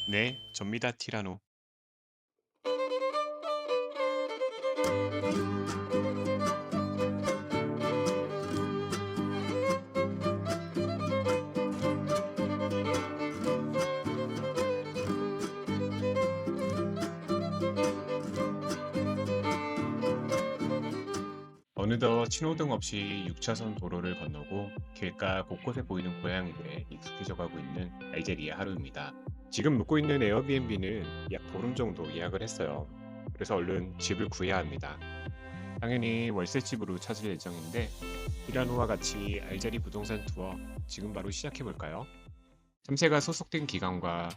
네, 접니다, 티라노. 어느덧 신호등 없이 6차선 도로를 건너고 길가 곳곳에 보이는 고양이들에 익숙해져 가고 있는 알제리의 하루입니다. 지금 묵고 있는 에어비앤비는 약 보름 정도 예약을 했어요. 그래서 얼른 집을 구해야 합니다. 당연히 월세집으로 찾을 예정인데 티라노와 같이 알제리 부동산 투어 지금 바로 시작해 볼까요? 탐세가 소속된 기관과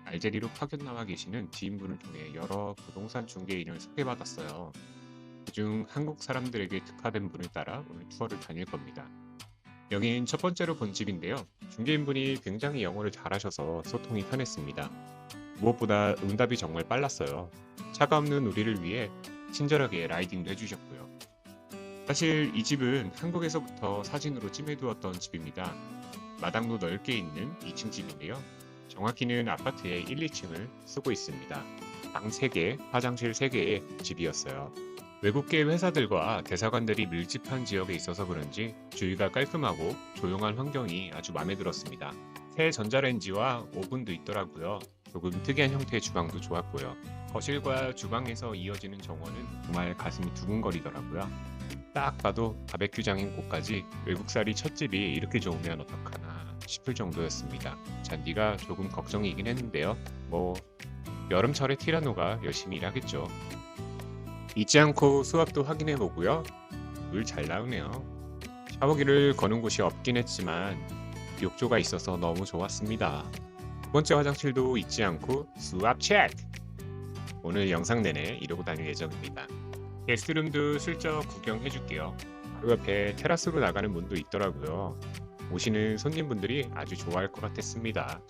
알제리로 파견 나와 계시는 지인분을 통해 여러 부동산 중개인을 소개받았어요. 그중 한국 사람들에게 특화된 분을 따라 오늘 투어를 다닐 겁니다. 여긴 첫 번째로 본 집인데요. 중개인분이 굉장히 영어를 잘하셔서 소통이 편했습니다. 무엇보다 응답이 정말 빨랐어요. 차가 없는 우리를 위해 친절하게 라이딩도 해주셨고요. 사실 이 집은 한국에서부터 사진으로 찜해두었던 집입니다. 마당도 넓게 있는 2층 집인데요. 정확히는 아파트의 1, 2층을 쓰고 있습니다. 방 3개, 화장실 3개의 집이었어요. 외국계 회사들과 대사관들이 밀집한 지역에 있어서 그런지 주위가 깔끔하고 조용한 환경이 아주 마음에 들었습니다. 새 전자레인지와 오븐도 있더라고요. 조금 특이한 형태의 주방도 좋았고요. 거실과 주방에서 이어지는 정원은 정말 가슴이 두근거리더라고요. 딱 봐도 바베큐장인 곳까지 외국살이 첫 집이 이렇게 좋으면 어떡하나 싶을 정도였습니다. 잔디가 조금 걱정이긴 했는데요. 뭐 여름철에 티라노가 열심히 일하겠죠. 잊지 않고 수압도 확인해 보고요. 물 잘 나오네요. 샤워기를 거는 곳이 없긴 했지만 욕조가 있어서 너무 좋았습니다. 두 번째 화장실도 잊지 않고 수압 체크! 오늘 영상 내내 이러고 다닐 예정입니다. 게스트룸도 슬쩍 구경해 줄게요. 바로 옆에 테라스로 나가는 문도 있더라고요. 오시는 손님분들이 아주 좋아할 것 같았습니다.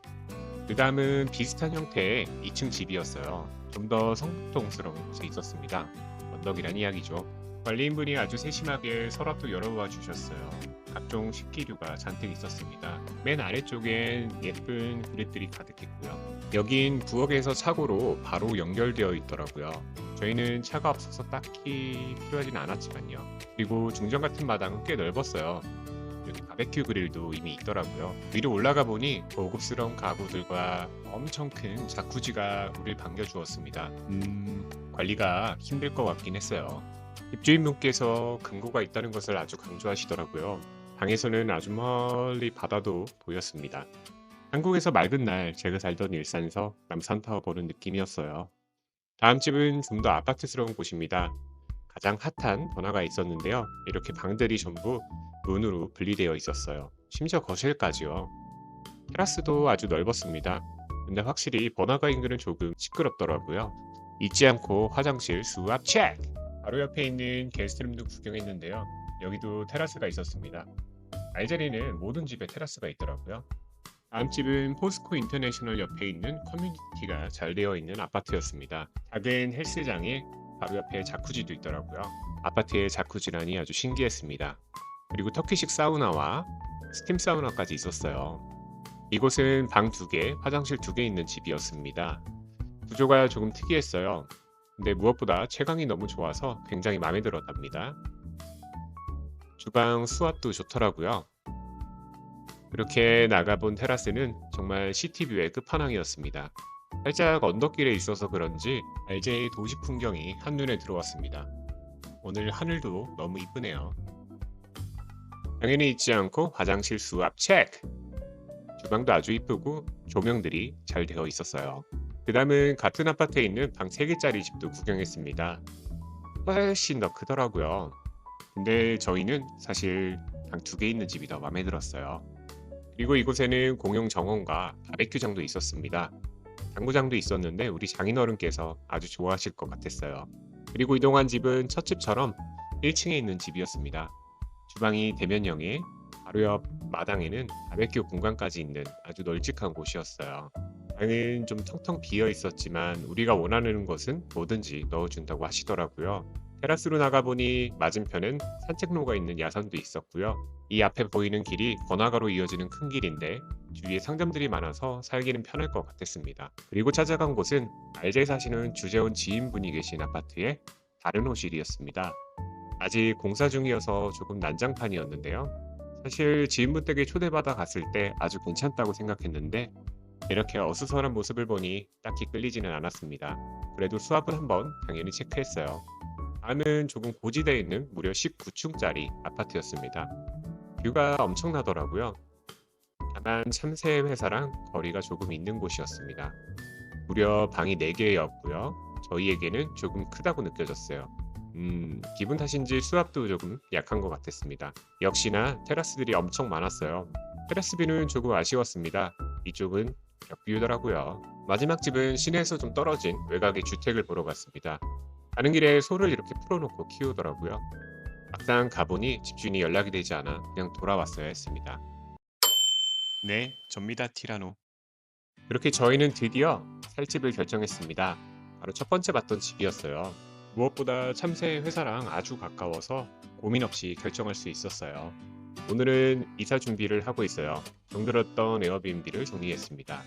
그 다음은 비슷한 형태의 2층 집이었어요. 좀 더 성동스러운 곳에 있었습니다. 언덕이란 이야기죠. 관리인분이 아주 세심하게 서랍도 열어봐 주셨어요. 각종 식기류가 잔뜩 있었습니다. 맨 아래쪽엔 예쁜 그릇들이 가득했고요. 여긴 부엌에서 차고로 바로 연결되어 있더라고요. 저희는 차가 없어서 딱히 필요하진 않았지만요. 그리고 중정 같은 마당은 꽤 넓었어요. 여기 바베큐 그릴도 이미 있더라고요. 위로 올라가 보니 고급스러운 가구들과 엄청 큰 자쿠지가 우릴 반겨주었습니다. 관리가 힘들 것 같긴 했어요. 집주인분께서 금고가 있다는 것을 아주 강조하시더라고요. 방에서는 아주 멀리 바다도 보였습니다. 한국에서 맑은 날 제가 살던 일산에서 남산타워 보는 느낌이었어요. 다음 집은 좀 더 아파트스러운 곳입니다. 가장 핫한 번화가에 있었는데요. 이렇게 방들이 전부 문으로 분리되어 있었어요. 심지어 거실까지요. 테라스도 아주 넓었습니다. 근데 확실히 번화가 인근은 조금 시끄럽더라고요. 잊지 않고 화장실 수압 체크! 바로 옆에 있는 게스트룸도 구경했는데요. 여기도 테라스가 있었습니다. 알제리는 모든 집에 테라스가 있더라고요. 다음 집은 포스코 인터내셔널 옆에 있는 커뮤니티가 잘 되어 있는 아파트였습니다. 작은 헬스장에 바로 옆에 자쿠지도 있더라고요. 아파트의 자쿠지라니 아주 신기했습니다. 그리고 터키식 사우나와 스팀 사우나까지 있었어요. 이곳은 방 2개, 화장실 2개 있는 집이었습니다. 구조가 조금 특이했어요. 근데 무엇보다 채광이 너무 좋아서 굉장히 마음에 들었답니다. 주방 수압도 좋더라고요. 그렇게 나가본 테라스는 정말 시티뷰의 끝판왕이었습니다. 살짝 언덕길에 있어서 그런지 알제의 도시 풍경이 한눈에 들어왔습니다. 오늘 하늘도 너무 이쁘네요. 당연히 잊지 않고 화장실 수압 체크! 주방도 아주 이쁘고 조명들이 잘 되어 있었어요. 그 다음은 같은 아파트에 있는 방 3개짜리 집도 구경했습니다. 훨씬 더 크더라고요. 근데 저희는 사실 방 2개 있는 집이 더 마음에 들었어요. 그리고 이곳에는 공용 정원과 바베큐장도 있었습니다. 당구장도 있었는데 우리 장인어른께서 아주 좋아하실 것 같았어요. 그리고 이동한 집은 첫 집처럼 1층에 있는 집이었습니다. 주방이 대면형에 바로 옆 마당에는 바베큐 공간까지 있는 아주 널찍한 곳이었어요. 방은 좀 텅텅 비어 있었지만 우리가 원하는 것은 뭐든지 넣어준다고 하시더라고요. 테라스로 나가보니 맞은편엔 산책로가 있는 야산도 있었고요. 이 앞에 보이는 길이 번화가로 이어지는 큰 길인데 주위에 상점들이 많아서 살기는 편할 것 같았습니다. 그리고 찾아간 곳은 알제에 사시는 주재원 지인분이 계신 아파트의 다른 호실이었습니다. 아직 공사 중이어서 조금 난장판이었는데요. 사실 지인분 댁에 초대받아 갔을 때 아주 괜찮다고 생각했는데 이렇게 어수선한 모습을 보니 딱히 끌리지는 않았습니다. 그래도 수압은 한번 당연히 체크했어요. 다음은 조금 고지대에 있는 무려 19층짜리 아파트였습니다. 뷰가 엄청나더라고요. 다만 참새 회사랑 거리가 조금 있는 곳이었습니다. 무려 방이 4개였고요. 저희에게는 조금 크다고 느껴졌어요. 기분 탓인지 수압도 조금 약한 것 같았습니다. 역시나 테라스들이 엄청 많았어요. 테라스비는 조금 아쉬웠습니다. 이쪽은 벽뷰더라고요. 마지막 집은 시내에서 좀 떨어진 외곽의 주택을 보러 갔습니다. 가는 길에 소를 이렇게 풀어놓고 키우더라고요. 막상 가보니 집주인이 연락이 되지 않아 그냥 돌아왔어야 했습니다. 네, 접니다, 티라노. 그렇게 저희는 드디어 살 집을 결정했습니다. 바로 첫 번째 봤던 집이었어요. 무엇보다 참새 회사랑 아주 가까워서 고민 없이 결정할 수 있었어요. 오늘은 이사 준비를 하고 있어요. 정들었던 에어비앤비를 정리했습니다.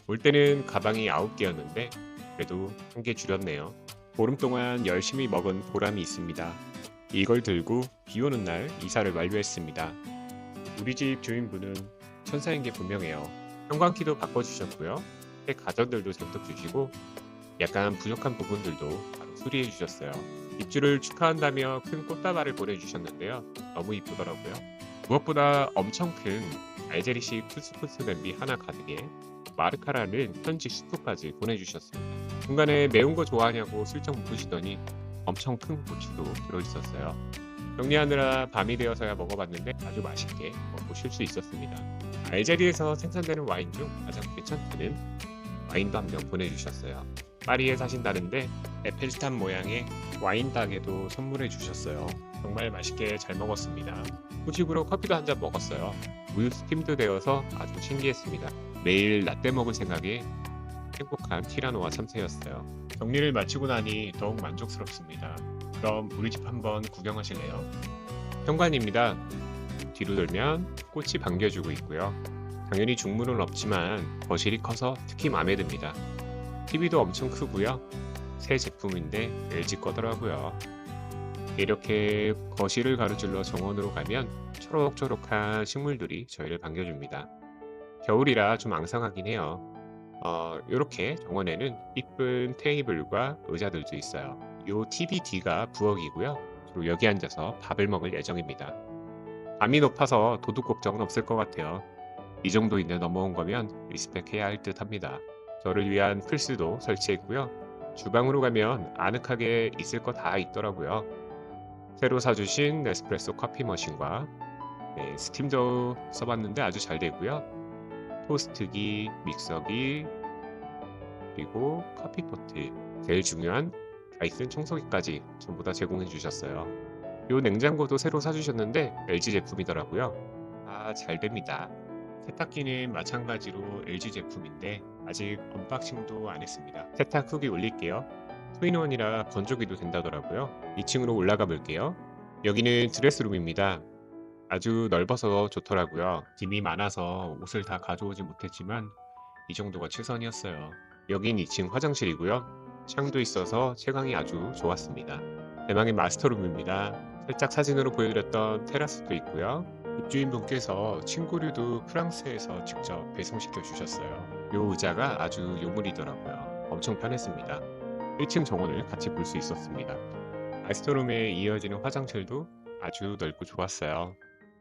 올 때는 가방이 9개였는데 그래도 1개 줄였네요. 보름 동안 열심히 먹은 보람이 있습니다. 이걸 들고 비 오는 날 이사를 완료했습니다. 우리 집 주인분은 천사인 게 분명해요. 형광키도 바꿔주셨고요. 새 가전들도 잔뜩 주시고 약간 부족한 부분들도 바로 수리해 주셨어요. 입주를 축하한다며 큰 꽃다발을 보내주셨는데요. 너무 이쁘더라고요. 무엇보다 엄청 큰 알제리식 쿠스쿠스 냄비 하나 가득에 마르카라는 현지 수프까지 보내주셨습니다. 중간에 매운 거 좋아하냐고 슬쩍 물으시더니 엄청 큰 고추도 들어있었어요. 정리하느라 밤이 되어서야 먹어봤는데 아주 맛있게 먹고 쉴 수 있었습니다. 알제리에서 생산되는 와인 중 가장 괜찮다는 와인도 한 병 보내주셨어요. 파리에 사신다는데 에펠탑 모양의 와인 닭에도 선물해 주셨어요. 정말 맛있게 잘 먹었습니다. 후식으로 커피도 한 잔 먹었어요. 우유 스팀도 되어서 아주 신기했습니다. 매일 라떼 먹을 생각에 행복한 티라노와 참새였어요. 정리를 마치고 나니 더욱 만족스럽습니다. 그럼 우리 집 한번 구경하실래요? 현관입니다. 뒤로 돌면 꽃이 반겨주고 있고요. 당연히 중문은 없지만 거실이 커서 특히 마음에 듭니다. TV도 엄청 크고요. 새 제품인데 LG 거더라고요. 이렇게 거실을 가로질러 정원으로 가면 초록초록한 식물들이 저희를 반겨줍니다. 겨울이라 좀 앙상하긴 해요. 이렇게 정원에는 이쁜 테이블과 의자들도 있어요. 요 TVD가 부엌이고요. 주로 여기 앉아서 밥을 먹을 예정입니다. 밤이 높아서 도둑 걱정은 없을 것 같아요. 이 정도인데 넘어온 거면 리스펙해야 할 듯 합니다. 저를 위한 플스도 설치했고요. 주방으로 가면 아늑하게 있을 거 다 있더라고요. 새로 사주신 네스프레소 커피 머신과 스팀도 써봤는데 아주 잘 되고요. 토스트기, 믹서기, 그리고 커피포트, 제일 중요한 다이슨 청소기까지 전부 다 제공해 주셨어요. 요 냉장고도 새로 사주셨는데 LG 제품이더라고요. 잘 됩니다. 세탁기는 마찬가지로 LG 제품인데 아직 언박싱도 안 했습니다. 세탁 후기 올릴게요. 투인원이라 건조기도 된다더라고요. 2층으로 올라가 볼게요. 여기는 드레스룸입니다. 아주 넓어서 좋더라고요. 짐이 많아서 옷을 다 가져오지 못했지만 이 정도가 최선이었어요. 여긴 2층 화장실이고요. 창도 있어서 채광이 아주 좋았습니다. 대망의 마스터룸입니다. 살짝 사진으로 보여드렸던 테라스도 있고요. 입주인분께서 침구류도 프랑스에서 직접 배송시켜 주셨어요. 요 의자가 아주 요물이더라고요. 엄청 편했습니다. 1층 정원을 같이 볼 수 있었습니다. 마스터룸에 이어지는 화장실도 아주 넓고 좋았어요.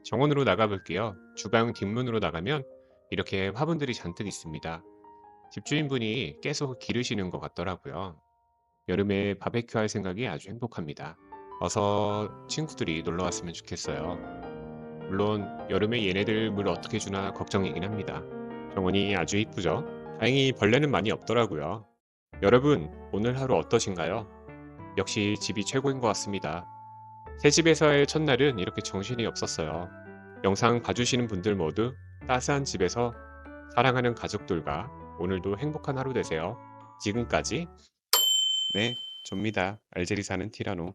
정원으로 나가볼게요. 주방 뒷문으로 나가면 이렇게 화분들이 잔뜩 있습니다. 집주인분이 계속 기르시는 것 같더라고요. 여름에 바베큐 할 생각이 아주 행복합니다. 어서 친구들이 놀러 왔으면 좋겠어요. 물론 여름에 얘네들 물 어떻게 주나 걱정이긴 합니다. 정원이 아주 이쁘죠? 다행히 벌레는 많이 없더라고요. 여러분, 오늘 하루 어떠신가요? 역시 집이 최고인 것 같습니다. 새 집에서의 첫날은 이렇게 정신이 없었어요. 영상 봐주시는 분들 모두 따스한 집에서 사랑하는 가족들과 오늘도 행복한 하루 되세요. 지금까지 네, 접니다. 알제리 사는 티라노.